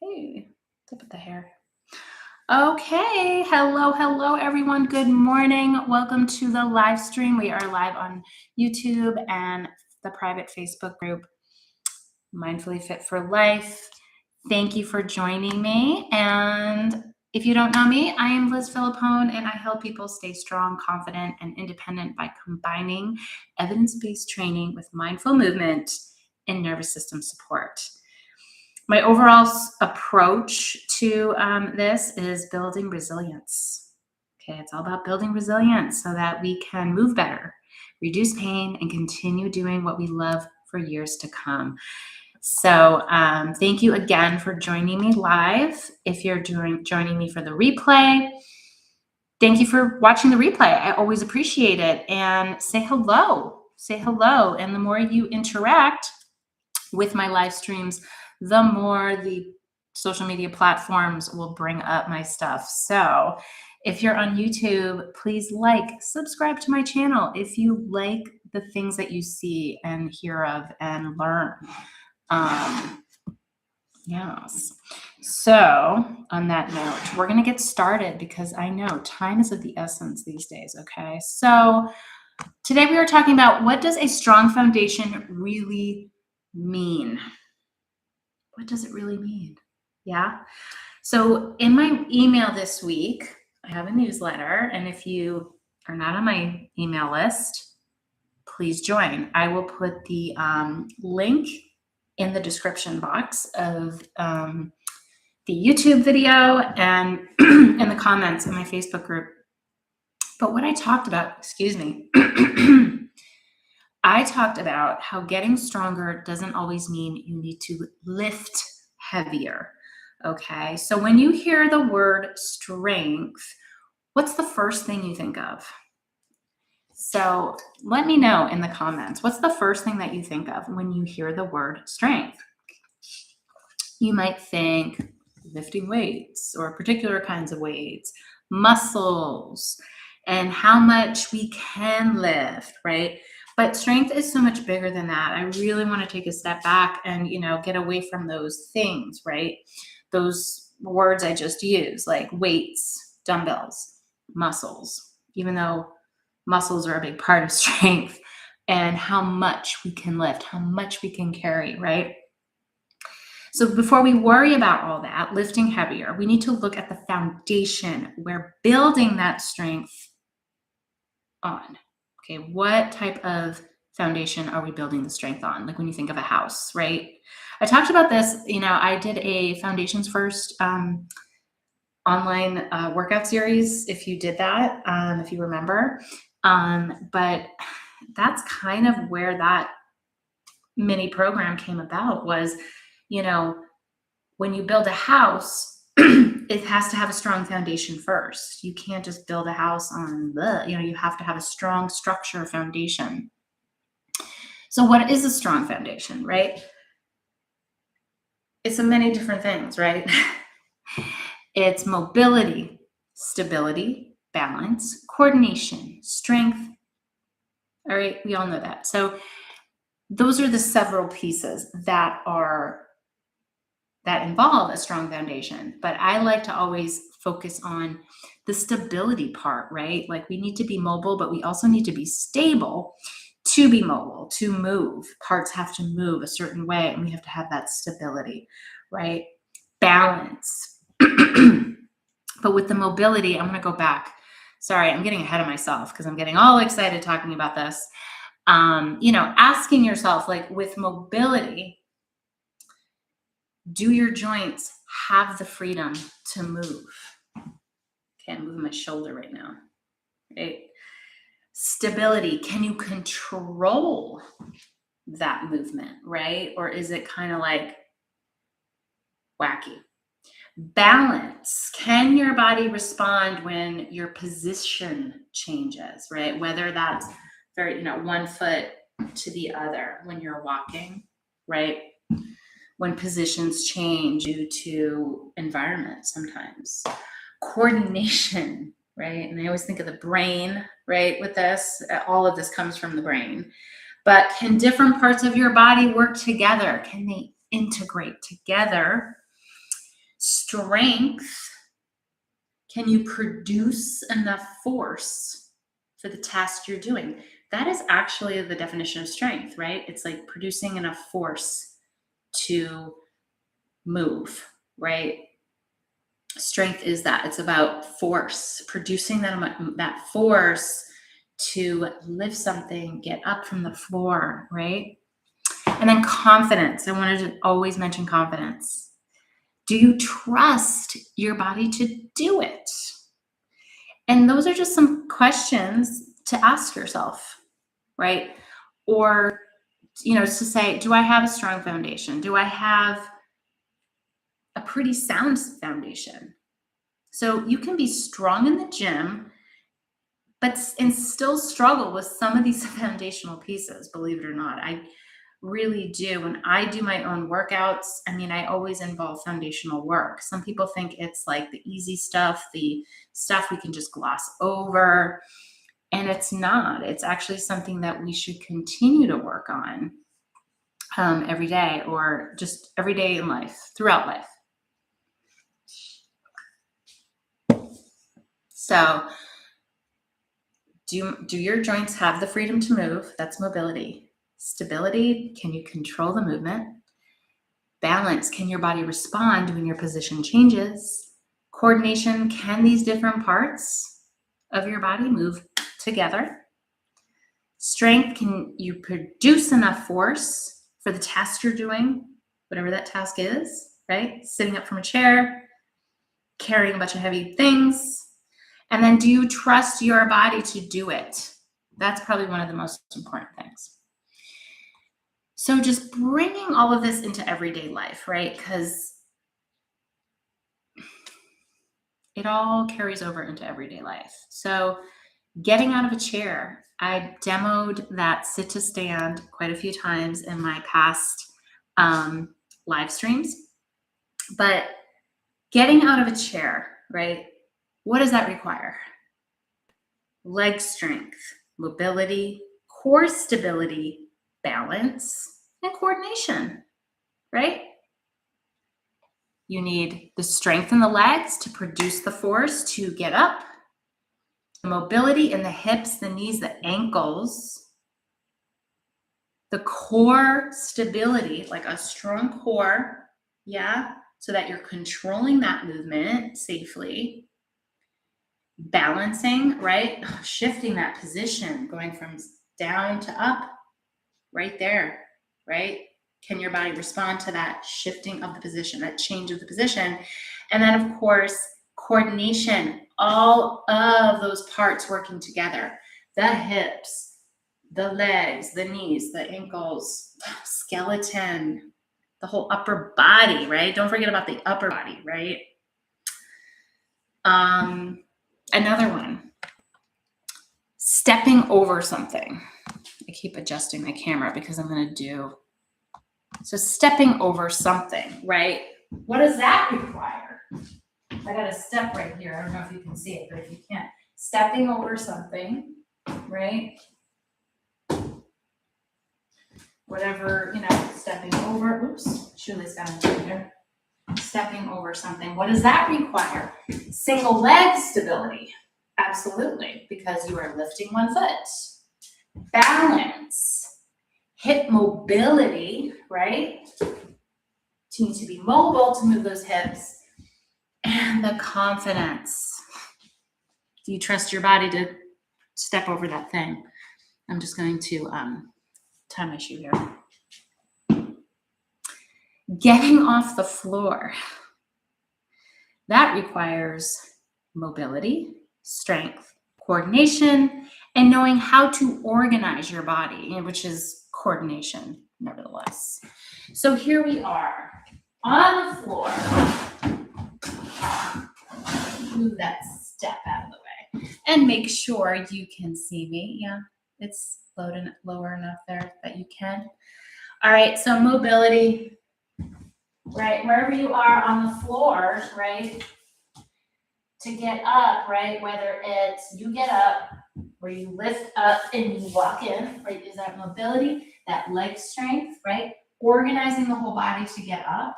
Hey, what's up with the hair? Okay, hello, everyone. Good morning. Welcome to the live stream. We are live on YouTube and the private Facebook group, Mindfully Fit for Life. Thank you for joining me. And if you don't know me, I am Liz Philippone, and I help people stay strong, confident, and independent by combining evidence-based training with mindful movement and nervous system support. My overall approach to this is building resilience. Okay, it's all about building resilience so that we can move better, reduce pain, and continue doing what we love for years to come. So thank you again for joining me live. If you're joining me for the replay, thank you for watching the replay. I always appreciate it. And say hello. Say hello. And the more you interact with my live streams, the more the social media platforms will bring up my stuff. So if you're on YouTube, please subscribe to my channel if you like the things that you see and hear of and learn. Yes. So on that note, we're going to get started because I know time is of the essence these days. Okay. So today we are talking about, what does a strong foundation really mean? What does it really mean? Yeah. So in my email this week, I have a newsletter. And if you are not on my email list, please join. I will put the link in the description box of the YouTube video and in the comments in my Facebook group. But what I talked about, I talked about how getting stronger doesn't always mean you need to lift heavier. Okay, so when you hear the word strength, what's the first thing you think of? So let me know in the comments, what's the first thing that you think of when you hear the word strength? You might think lifting weights or particular kinds of weights, muscles, and how much we can lift, right? But strength is so much bigger than that. I really want to take a step back and, get away from those things, right? Those words I just used, like weights, dumbbells, muscles, even though muscles are a big part of strength, and how much we can lift, how much we can carry, right? So before we worry about all that, lifting heavier, we need to look at the foundation we're building that strength on. Okay, what type of foundation are we building the strength on? Like when you think of a house, right? I talked about this, I did a Foundations First online workout series, if you did that, if you remember. But that's kind of where that mini program came about was, when you build a house, it has to have a strong foundation first. You can't just build a house on you have to have a strong structure foundation. So what is a strong foundation, right? It's a many different things, right? It's mobility, stability, balance, coordination, strength. All right, we all know that. So those are the several pieces that involve a strong foundation. But I like to always focus on the stability part, right? Like we need to be mobile, but we also need to be stable to be mobile, to move. Parts have to move a certain way, and we have to have that stability, right? Balance. But with the mobility, I'm going to go back. Sorry, I'm getting ahead of myself because I'm getting all excited talking about this. Asking yourself, like with mobility, do your joints have the freedom to move? Okay, I'm moving my shoulder right now. Right? Stability, can you control that movement, right? Or is it kind of like wacky? Balance, can your body respond when your position changes, right? Whether that's one foot to the other when you're walking, right? When positions change due to environment sometimes. Coordination, right? And I always think of the brain, right? With this, all of this comes from the brain. But can different parts of your body work together? Can they integrate together Strength, can you produce enough force for the task you're doing? That is actually the definition of strength, right? It's like producing enough force to move, right? Strength is that. It's about force, producing that force to lift something, get up from the floor, right? And then confidence. I wanted to always mention confidence. Do you trust your body to do it? And those are just some questions to ask yourself, right? Or, to say, do I have a strong foundation? Do I have a pretty sound foundation? So you can be strong in the gym, and still struggle with some of these foundational pieces, believe it or not. I really do. When I do my own workouts, I always involve foundational work. Some people think it's like the easy stuff, the stuff we can just gloss over. And it's not. It's actually something that we should continue to work on every day, or just every day in life, throughout life. So do your joints have the freedom to move? That's mobility. Stability, can you control the movement? Balance, can your body respond when your position changes? Coordination, can these different parts of your body move together? Strength, can you produce enough force for the task you're doing, whatever that task is, right? Sitting up from a chair, carrying a bunch of heavy things. And then do you trust your body to do it? That's probably one of the most important things. So just bringing all of this into everyday life, right? Because it all carries over into everyday life. So getting out of a chair, I demoed that sit to stand quite a few times in my past live streams. But getting out of a chair, right? What does that require? Leg strength, mobility, core stability, balance, and coordination, right? You need the strength in the legs to produce the force to get up, the mobility in the hips, the knees, the ankles, the core stability, like a strong core, so that you're controlling that movement safely. Balancing, right? Shifting that position, going from down to up, right there, right? Can your body respond to that shifting of the position, that change of the position? And then, of course, coordination, all of those parts working together. The hips, the legs, the knees, the ankles, skeleton, the whole upper body, right? Don't forget about the upper body, right? Another one, stepping over something. I keep adjusting my camera because I'm going to do. So stepping over something, right? What does that require? I got a step right here. I don't know if you can see it, but if you can't, stepping over something, right? Whatever, stepping over, oops, shoelace got in there. Stepping over something. What does that require? Single leg stability. Absolutely, because you are lifting one foot. Balance. Hip mobility, right? You need to be mobile to move those hips. And the confidence. Do you trust your body to step over that thing? I'm just going to tie my shoe here. Getting off the floor. That requires mobility, strength, coordination, and knowing how to organize your body, which is coordination, nevertheless. So here we are on the floor. Move that step out of the way and make sure you can see me. Yeah, it's lower enough there that you can. All right, so mobility, right? Wherever you are on the floor, right? To get up, right? Whether it's you get up or you lift up and you walk in, right? Is that mobility, that leg strength, right? Organizing the whole body to get up.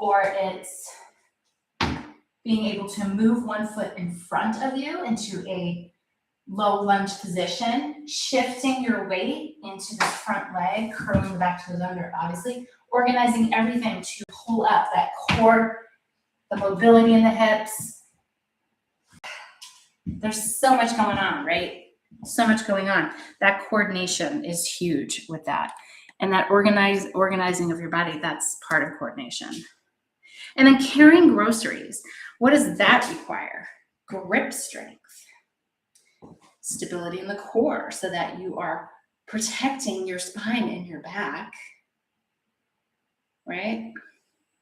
or it's being able to move one foot in front of you into a low lunge position, shifting your weight into the front leg, curling the back toes under, obviously, organizing everything to pull up that core, the mobility in the hips. There's so much going on, right? So much going on. That coordination is huge with that. And that organizing of your body, that's part of coordination. And then carrying groceries. What does that require? Grip strength. Stability in the core so that you are protecting your spine and your back, right?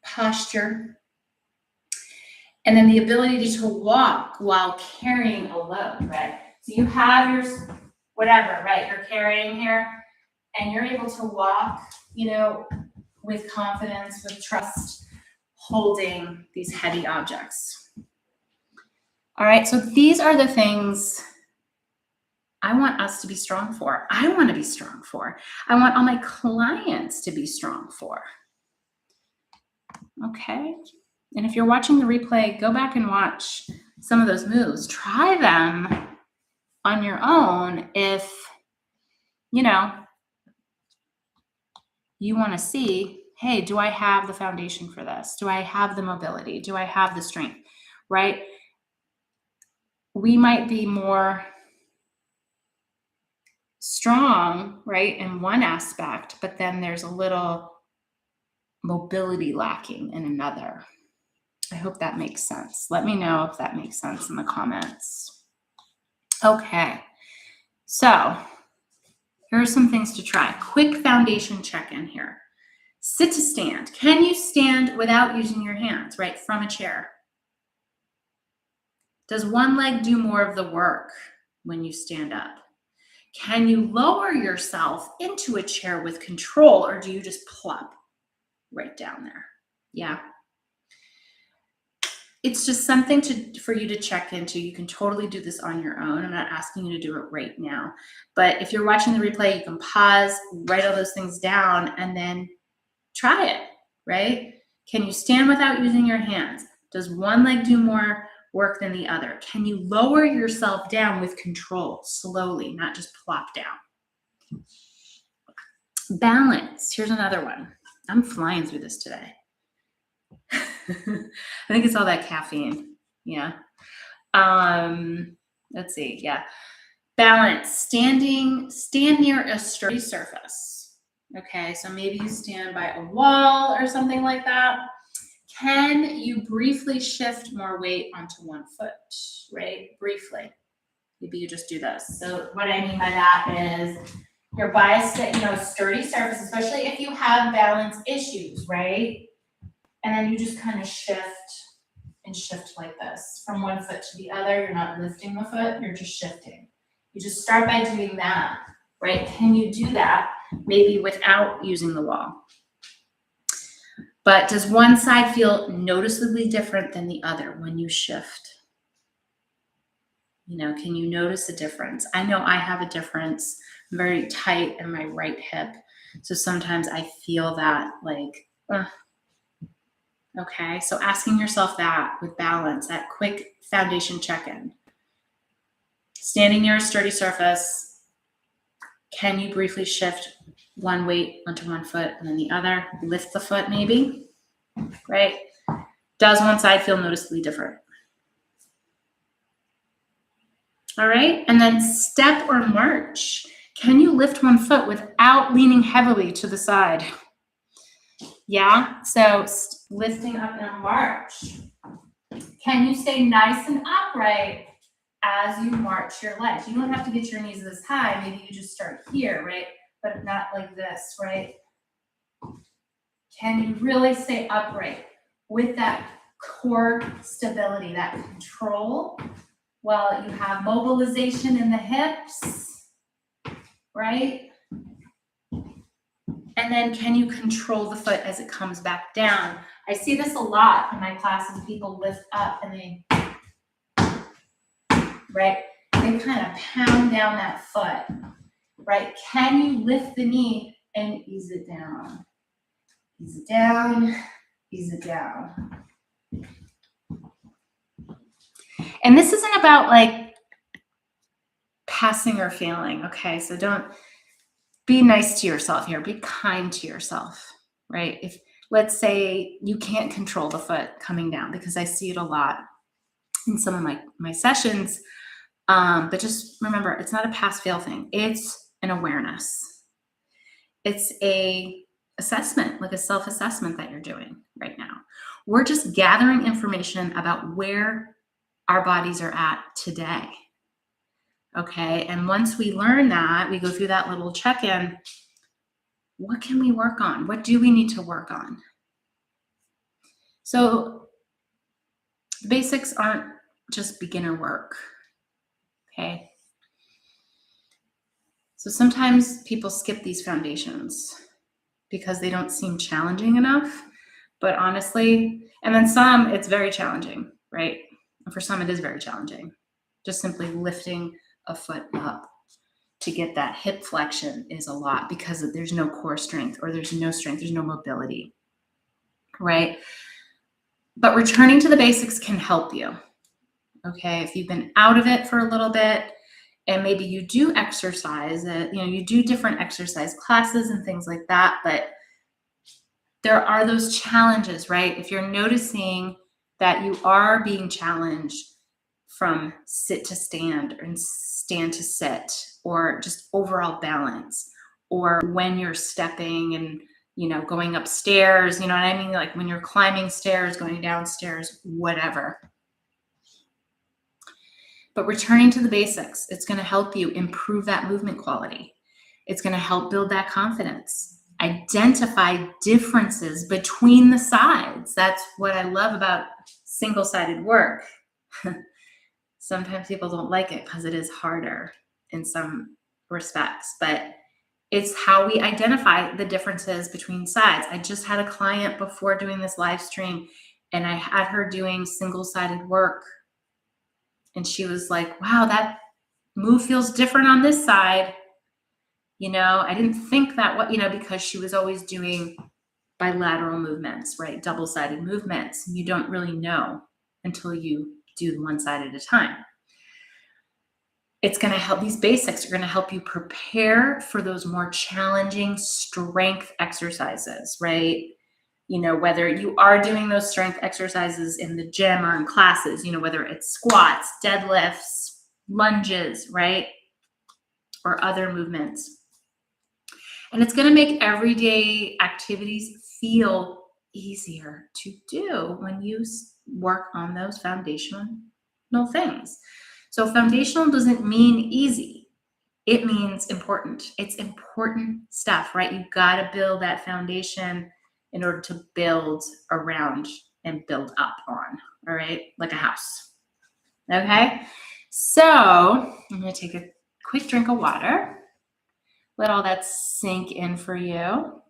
Posture. And then the ability to walk while carrying a load, right? So you have your whatever, right? You're carrying here and you're able to walk, with confidence, with trust, holding these heavy objects. All right, so these are the things I want us to be strong for. I want to be strong for. I want all my clients to be strong for. Okay. And if you're watching the replay, go back and watch some of those moves. Try them on your own if, you want to see, hey, do I have the foundation for this? Do I have the mobility? Do I have the strength, right? We might be more strong, right, in one aspect, but then there's a little mobility lacking in another. I hope that makes sense. Let me know if that makes sense in the comments. Okay, so here are some things to try. Quick foundation check-in here. Sit to stand. Can you stand without using your hands, right, from a chair? Does one leg do more of the work when you stand up? Can you lower yourself into a chair with control, or do you just plop right down there? Yeah. It's just something for you to check into. You can totally do this on your own. I'm not asking you to do it right now. But if you're watching the replay, you can pause, write all those things down, and then try it, right? Can you stand without using your hands? Does one leg do more work than the other? Can you lower yourself down with control, slowly, not just plop down? Balance. Here's another one. I'm flying through this today. I think it's all that caffeine. Yeah. Let's see. Yeah. Balance. Stand near a sturdy surface. Okay. So maybe you stand by a wall or something like that. Can you briefly shift more weight onto one foot, right? Briefly. Maybe you just do this. So what I mean by that is you're by a sturdy surface, especially if you have balance issues, right? And then you just kind of shift like this from one foot to the other. You're not lifting the foot, you're just shifting. You just start by doing that, right? Can you do that maybe without using the wall? But does one side feel noticeably different than the other when you shift? Can you notice a difference? I know I have a difference. I'm very tight in my right hip. So sometimes I feel that okay, so asking yourself that with balance, that quick foundation check-in. Standing near a sturdy surface, can you briefly shift one weight onto one foot and then the other? Lift the foot maybe, right? Does one side feel noticeably different? All right, and then step or march. Can you lift one foot without leaning heavily to the side? Yeah, so lifting up in a march. Can you stay nice and upright as you march your legs? You don't have to get your knees this high. Maybe you just start here, right? But not like this, right? Can you really stay upright with that core stability, that control, while you have mobilization in the hips, right? And then can you control the foot as it comes back down? I see this a lot in my classes. People lift up and they kind of pound down that foot, right? Can you lift the knee and ease it down? Ease it down, ease it down. And this isn't about like passing or failing, okay? So don't be nice to yourself here. Be kind to yourself, right? If let's say you can't control the foot coming down, because I see it a lot in some of my sessions. But just remember, it's not a pass-fail thing. It's an awareness. It's a assessment, like a self-assessment that you're doing right now. We're just gathering information about where our bodies are at today. Okay, and once we learn that, we go through that little check-in. What can we work on? What do we need to work on? So the basics aren't just beginner work, okay? So sometimes people skip these foundations because they don't seem challenging enough, but honestly, and then some, it's very challenging, right? And for some, it is very challenging. Just simply lifting a foot up to get that hip flexion is a lot because there's no core strength, or there's no strength, there's no mobility, right? But returning to the basics can help you, okay? If you've been out of it for a little bit, and maybe you do exercise, you do different exercise classes and things like that, but there are those challenges, right? If you're noticing that you are being challenged from sit to stand and stand to sit, or just overall balance, or when you're stepping and going upstairs, you know what I mean? Like when you're climbing stairs, going downstairs, whatever. But returning to the basics, it's going to help you improve that movement quality. It's going to help build that confidence. Identify differences between the sides. That's what I love about single-sided work. Sometimes people don't like it because it is harder in some respects, but it's how we identify the differences between sides. I just had a client before doing this live stream, and I had her doing single-sided work. And she was like, wow, that move feels different on this side. I didn't think that, because she was always doing bilateral movements, right? Double-sided movements. You don't really know until you do one side at a time. It's going to help. These basics are going to help you prepare for those more challenging strength exercises, right? Whether you are doing those strength exercises in the gym or in classes, whether it's squats, deadlifts, lunges, right? Or other movements. And it's going to make everyday activities feel easier to do when you work on those foundational things. So foundational doesn't mean easy. It means important. It's important stuff, right? You've got to build that foundation in order to build around and build up on, all right? Like a house, okay? So I'm going to take a quick drink of water. Let all that sink in for you.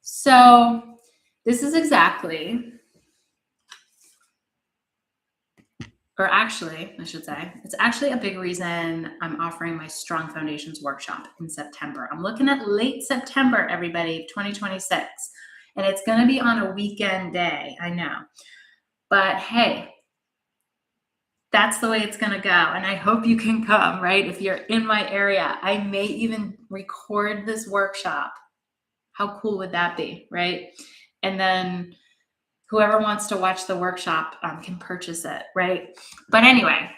So this is exactly, or actually, I should say, it's actually a big reason I'm offering my Strong Foundations workshop in September. I'm looking at late September, everybody, 2026. And it's going to be on a weekend day, I know. But hey, that's the way it's going to go. And I hope you can come, right? If you're in my area, I may even record this workshop. How cool would that be, right? And then whoever wants to watch the workshop can purchase it, right? But anyway,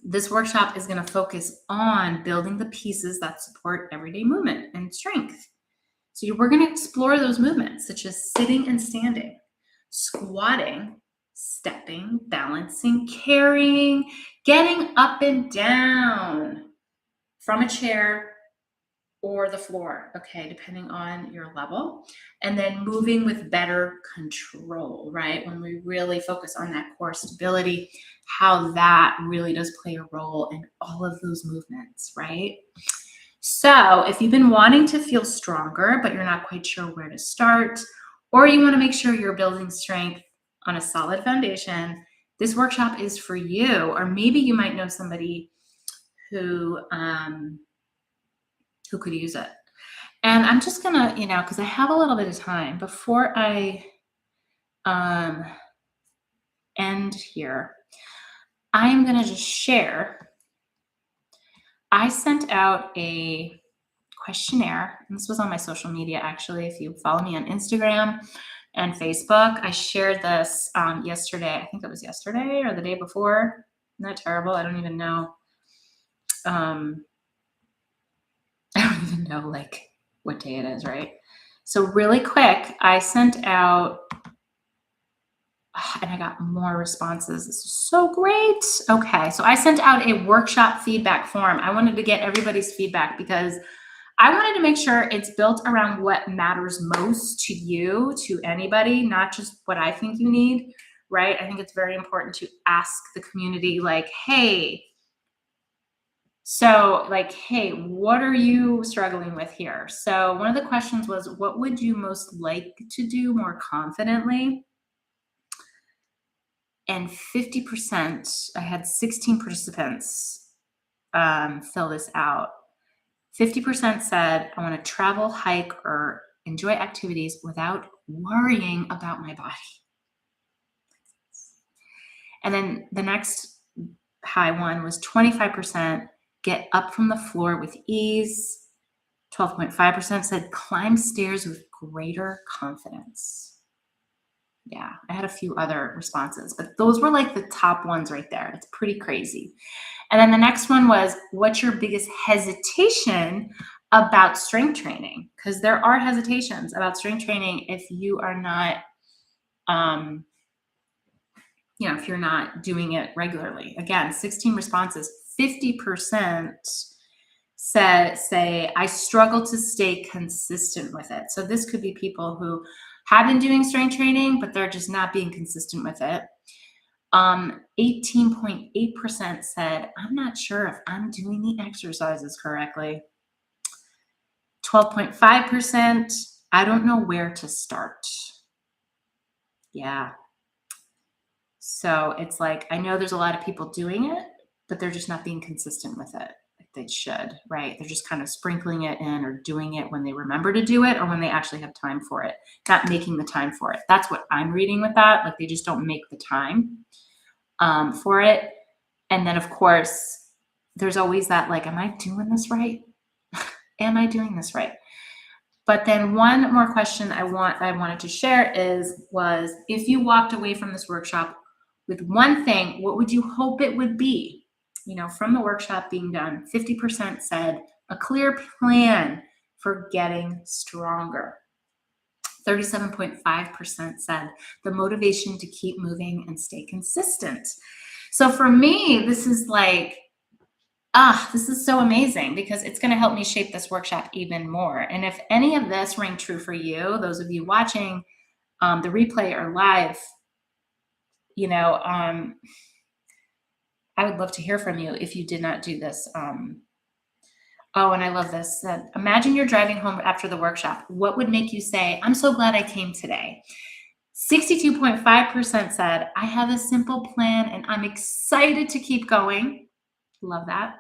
this workshop is going to focus on building the pieces that support everyday movement and strength. So we're going to explore those movements, such as sitting and standing, squatting, stepping, balancing, carrying, getting up and down from a chair or the floor, okay, depending on your level, and then moving with better control, right? When we really focus on that core stability, how that really does play a role in all of those movements, right? So if you've been wanting to feel stronger, but you're not quite sure where to start, or you want to make sure you're building strength on a solid foundation, this workshop is for you. Or maybe you might know somebody who who could use it. And I'm just gonna, because I have a little bit of time before I um, end here, I am gonna just share. I sent out a questionnaire, and this was on my social media actually. If you follow me on Instagram and Facebook, I shared this yesterday. I think it was yesterday or the day before. Isn't that terrible? I don't even know. I don't even know like what day it is, right? So really quick, I sent out, and I got more responses. This is so great. Okay, so I sent out a workshop feedback form. I wanted to get everybody's feedback because I wanted to make sure it's built around what matters most to you, to anybody, not just what I think you need, right? I think it's very important to ask the community like, hey, what are you struggling with here? So one of the questions was, what would you most like to do more confidently? And 50%, I had 16 participants fill this out. 50% said, I want to travel, hike, or enjoy activities without worrying about my body. And then the next high one was 25% get up from the floor with ease. 12.5% said climb stairs with greater confidence. Yeah, I had a few other responses, but those were like the top ones right there. It's pretty crazy. And then the next one was, what's your biggest hesitation about strength training? Because there are hesitations about strength training if you are not, if you're not doing it regularly. Again, 16 responses, 50% say, I struggle to stay consistent with it. So this could be people who have been doing strength training, but they're just not being consistent with it. 18.8% said, I'm not sure if I'm doing the exercises correctly. 12.5%, I don't know where to start. Yeah. So it's like, I know there's a lot of people doing it, but they're just not being consistent with it like they should, right? They're just kind of sprinkling it in or doing it when they remember to do it or when they actually have time for it, not making the time for it. That's what I'm reading with that. Like they just don't make the time for it. And then of course, there's always that like, am I doing this right? Am I doing this right? But then one more question I wanted to share was if you walked away from this workshop with one thing, what would you hope it would be? From the workshop being done, 50% said a clear plan for getting stronger. 37.5% said the motivation to keep moving and stay consistent. So for me, this is like, this is so amazing because it's going to help me shape this workshop even more. And if any of this rang true for you, those of you watching the replay or live, I would love to hear from you if you did not do this. And I love this. Imagine you're driving home after the workshop. What would make you say, I'm so glad I came today? 62.5% said, I have a simple plan and I'm excited to keep going. Love that.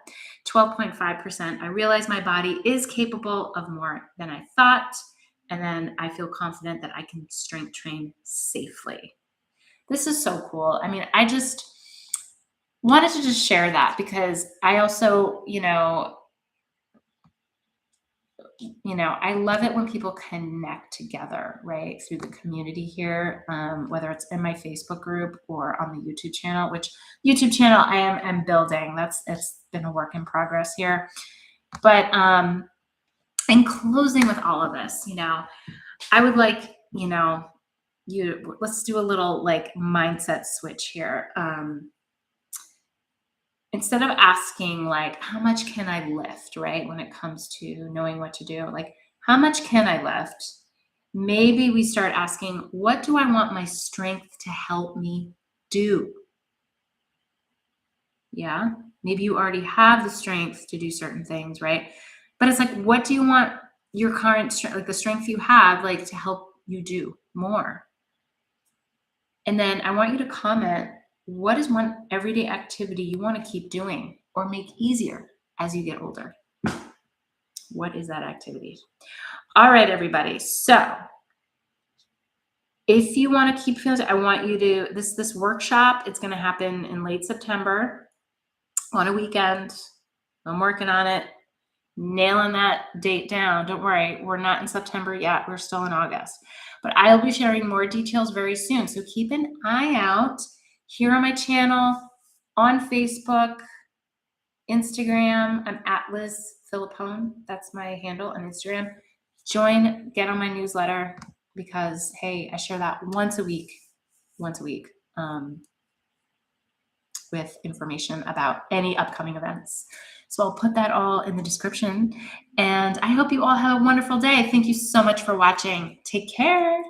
12.5%, I realize my body is capable of more than I thought. And then I feel confident that I can strength train safely. This is so cool. I mean, I just wanted to just share that because I also, I love it when people connect together, right? Through the community here, whether it's in my Facebook group or on the YouTube channel, which YouTube channel I am building. It's been a work in progress here. But in closing with all of this, I would like, let's do a little like mindset switch here. Instead of asking like, how much can I lift, right? When it comes to knowing what to do, like, how much can I lift? Maybe we start asking, what do I want my strength to help me do? Yeah. Maybe you already have the strength to do certain things, right? But it's like, what do you want your current strength, like the strength you have, like to help you do more? And then I want you to comment, what is one everyday activity you want to keep doing or make easier as you get older? What is that activity? All right, everybody. So if you want to keep feeling, I want you to, this workshop, it's going to happen in late September on a weekend. I'm working on it, nailing that date down. Don't worry, we're not in September yet. We're still in August. But I'll be sharing more details very soon. So keep an eye out here on my channel, on Facebook, Instagram. I'm at Liz Philippone. That's my handle on Instagram. Join, get on my newsletter because, hey, I share that once a week with information about any upcoming events. So I'll put that all in the description. And I hope you all have a wonderful day. Thank you so much for watching. Take care.